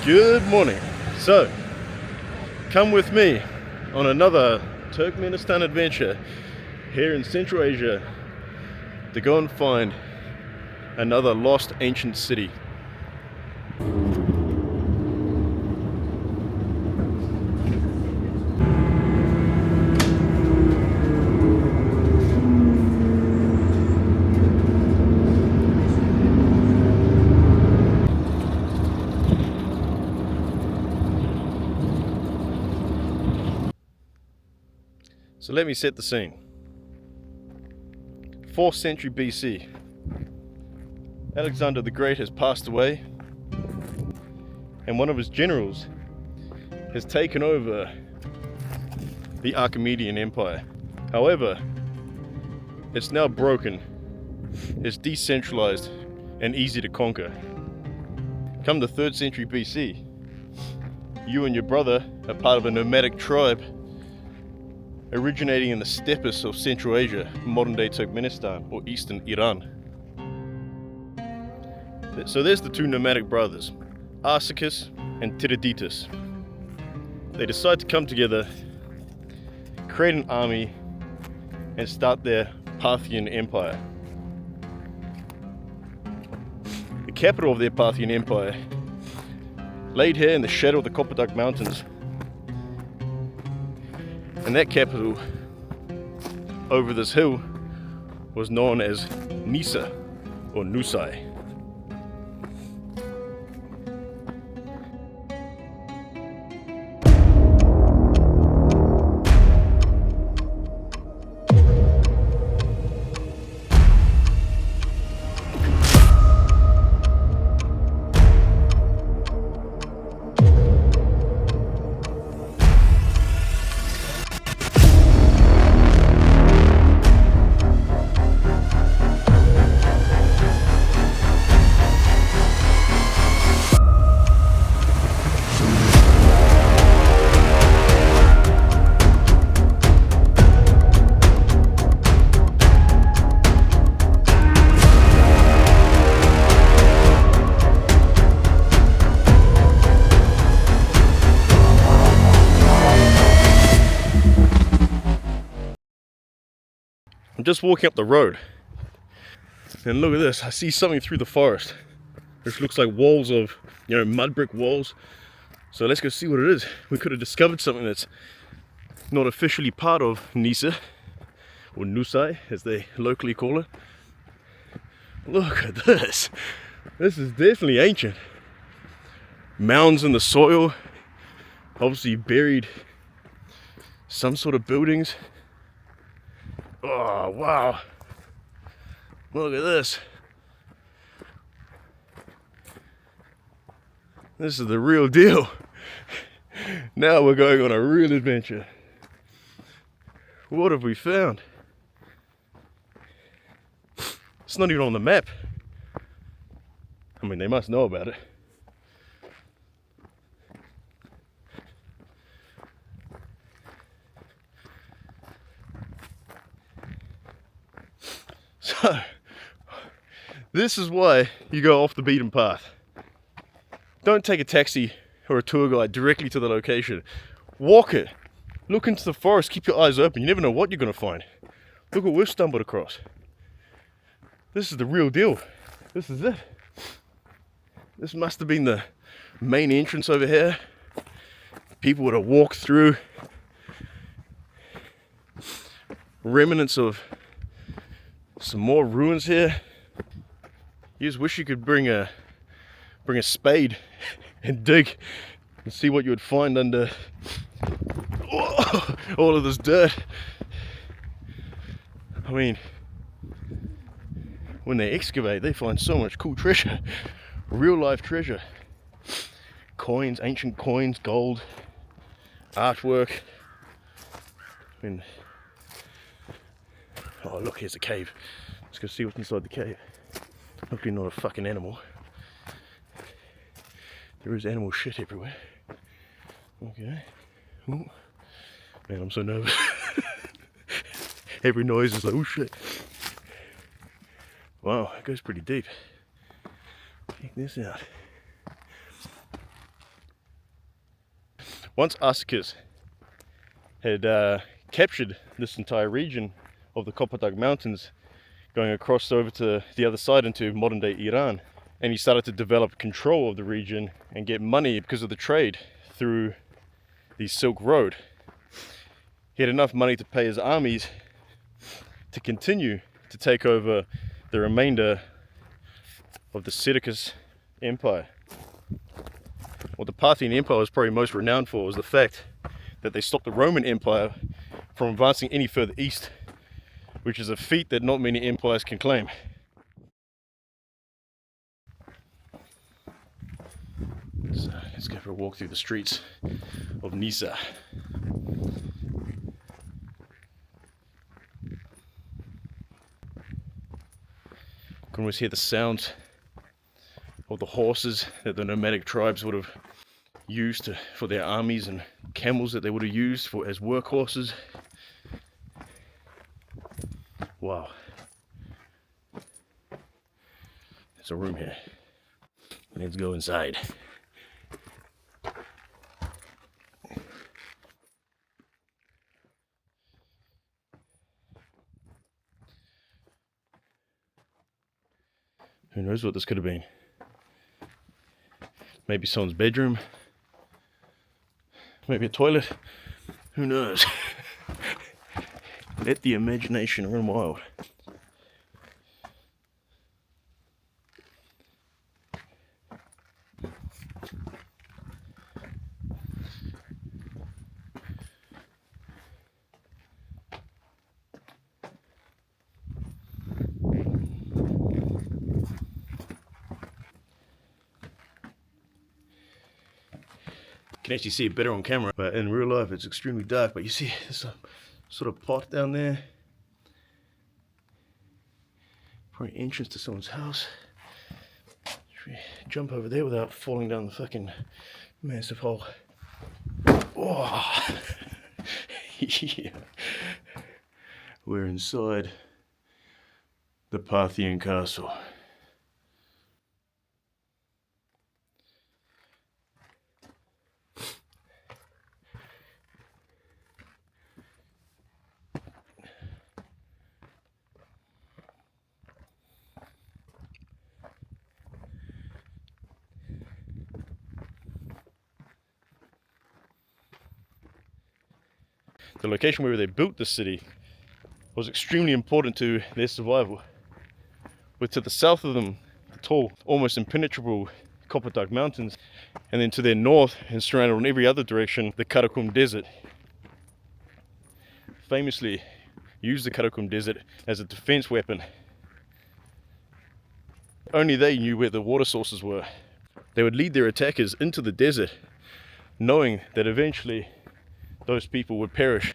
Good morning. So, come with me on another Turkmenistan adventure here in Central Asia to go and find another lost ancient city. So let me set the scene. 4th century BC. Alexander the Great has passed away, and one of his generals has taken over the Parthian Empire. However, it's now broken, it's decentralized and easy to conquer. Come the 3rd century BC, you and your brother are part of a nomadic tribe originating in the steppes of Central Asia, modern-day Turkmenistan or eastern Iran. So there's the two nomadic brothers, Arsakas and Tiridates. They decide to come together, create an army, and start their Parthian Empire. The capital of their Parthian Empire, laid here in the shadow of the Kopetdag mountains, and that capital over this hill was known as Nisa or Nusay. I'm just walking up the road, and look at this. I see something through the forest, which looks like walls of, mud brick walls. So let's go see what it is. We could have discovered something that's not officially part of Nisa, or Nusay, as they locally call it. Look at this. This is definitely ancient. Mounds in the soil, obviously buried some sort of buildings. Oh, wow. Look at this. This is the real deal. Now we're going on a real adventure. What have we found? It's not even on the map. I mean, they must know about it. So, this is why you go off the beaten path. Don't take a taxi or a tour guide directly to the location. Walk it. Look into the forest. Keep your eyes open. You never know what you're going to find. Look what we've stumbled across. This is the real deal. This is it. This must have been the main entrance over here. People would have walked through. Remnants of some more ruins here. You just wish you could bring a spade and dig and see what you would find under all of this dirt. I mean, when they excavate, they find so much cool treasure, real life treasure. Coins, ancient coins, gold, artwork. I mean, oh look, here's a cave. Let's go see what's inside the cave. Hopefully not a fucking animal. There is animal shit everywhere. Okay. Ooh. Man, I'm so nervous. Every noise is like, oh shit. Wow, it goes pretty deep. Check this out. Once Ashgabat had captured this entire region of the Kopetdag mountains, going across over to the other side into modern day Iran, and he started to develop control of the region and get money because of the trade through the Silk Road. He had enough money to pay his armies to continue to take over the remainder of the Seleucid Empire. What the Parthian Empire was probably most renowned for was the fact that they stopped the Roman Empire from advancing any further east, which is a feat that not many empires can claim. So let's go for a walk through the streets of Nisa. You can always hear the sounds of the horses that the nomadic tribes would have used for their armies, and camels that they would have used as workhorses. Wow. There's a room here. Let's go inside. Who knows what this could have been? Maybe someone's bedroom. Maybe a toilet. Who knows? Let the imagination run wild. You can actually see it better on camera, but in real life it's extremely dark. But you see there's a sort of pot down there. Probably entrance to someone's house. Should we jump over there without falling down the fucking massive hole? Oh. Yeah. We're inside the Parthian castle. The location where they built the city was extremely important to their survival. With to the south of them, the tall, almost impenetrable Kopetdag mountains, and then to their north and surrounded on every other direction, the Karakum Desert. Famously used the Karakum Desert as a defense weapon. Only they knew where the water sources were. They would lead their attackers into the desert, knowing that eventually those people would perish.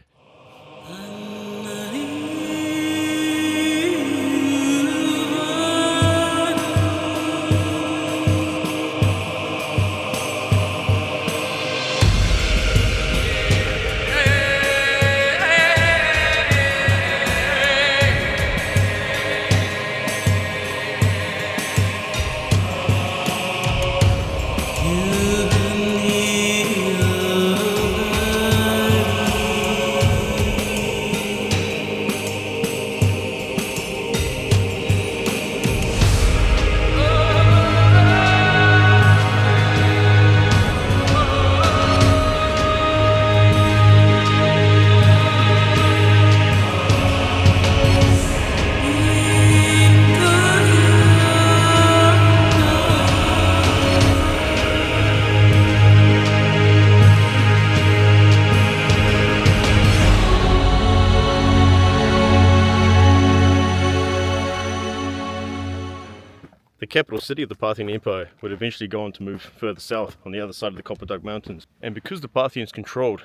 The capital city of the Parthian Empire would eventually go on to move further south on the other side of the Kopetdag mountains. And because the Parthians controlled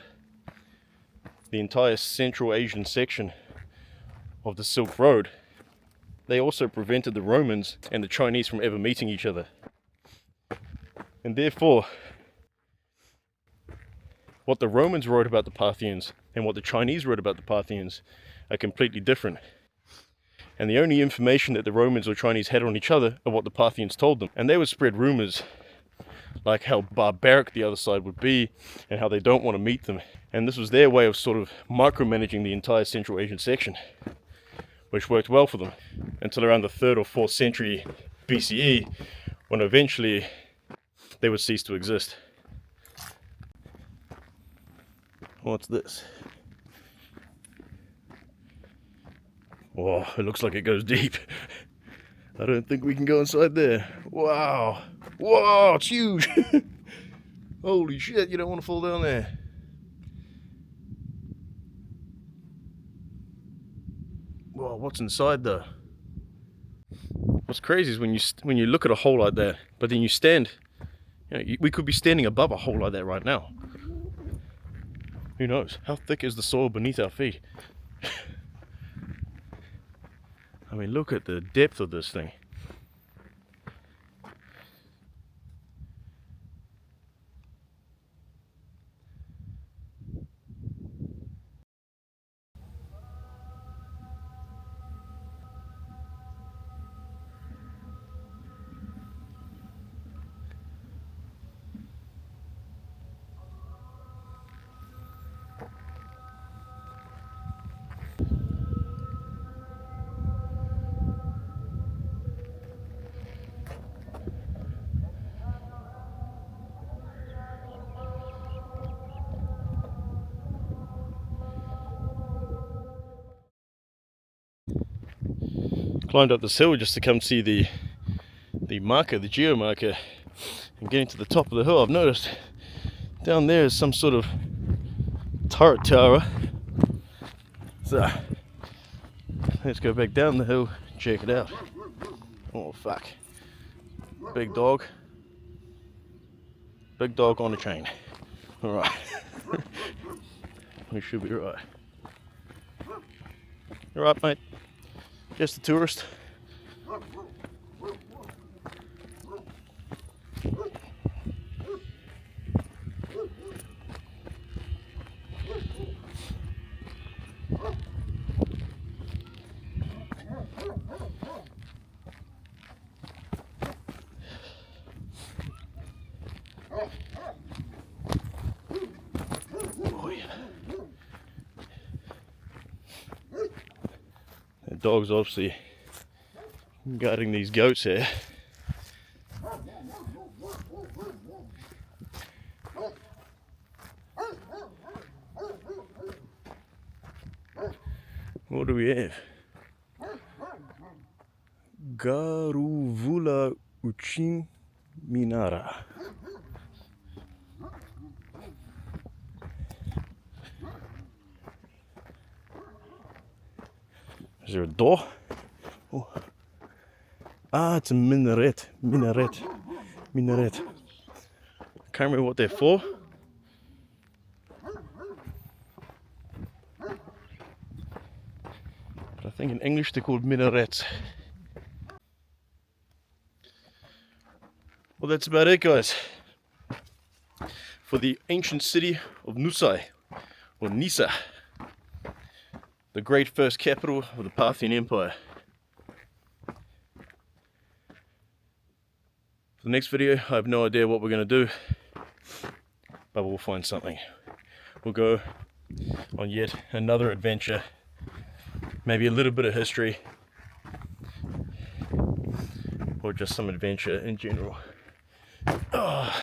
the entire Central Asian section of the Silk Road, they also prevented the Romans and the Chinese from ever meeting each other. And therefore, what the Romans wrote about the Parthians and what the Chinese wrote about the Parthians are completely different. And the only information that the Romans or Chinese had on each other are what the Parthians told them. And they would spread rumors like how barbaric the other side would be and how they don't want to meet them. And this was their way of sort of micromanaging the entire Central Asian section, which worked well for them until around the 3rd or 4th century BCE, when eventually they would cease to exist. What's this? Whoa, it looks like it goes deep. I don't think we can go inside there. Wow. Whoa, it's huge. Holy shit, you don't want to fall down there. Whoa, what's inside though? What's crazy is when you look at a hole like that, but then you stand, we could be standing above a hole like that right now. Who knows? How thick is the soil beneath our feet? I mean, look at the depth of this thing. Climbed up this hill just to come see the marker, the geo marker, and getting to the top of the hill, I've noticed down there is some sort of turret tower. So let's go back down the hill, check it out. Oh fuck. Big dog on a chain. Alright. We should be right. Alright mate, just a tourist. The dog's obviously guarding these goats here. What do we have? Garuvula Uchin Minara. Is there a door? Oh. Ah, it's a minaret. Minaret. Can't remember what they're for. But I think in English they're called minarets. Well, that's about it, guys, for the ancient city of Nusay, or Nisa, the great first capital of the Parthian Empire. For the next video, I have no idea what we're going to do, but we'll find something. We'll go on yet another adventure, maybe a little bit of history, or just some adventure in general. Oh.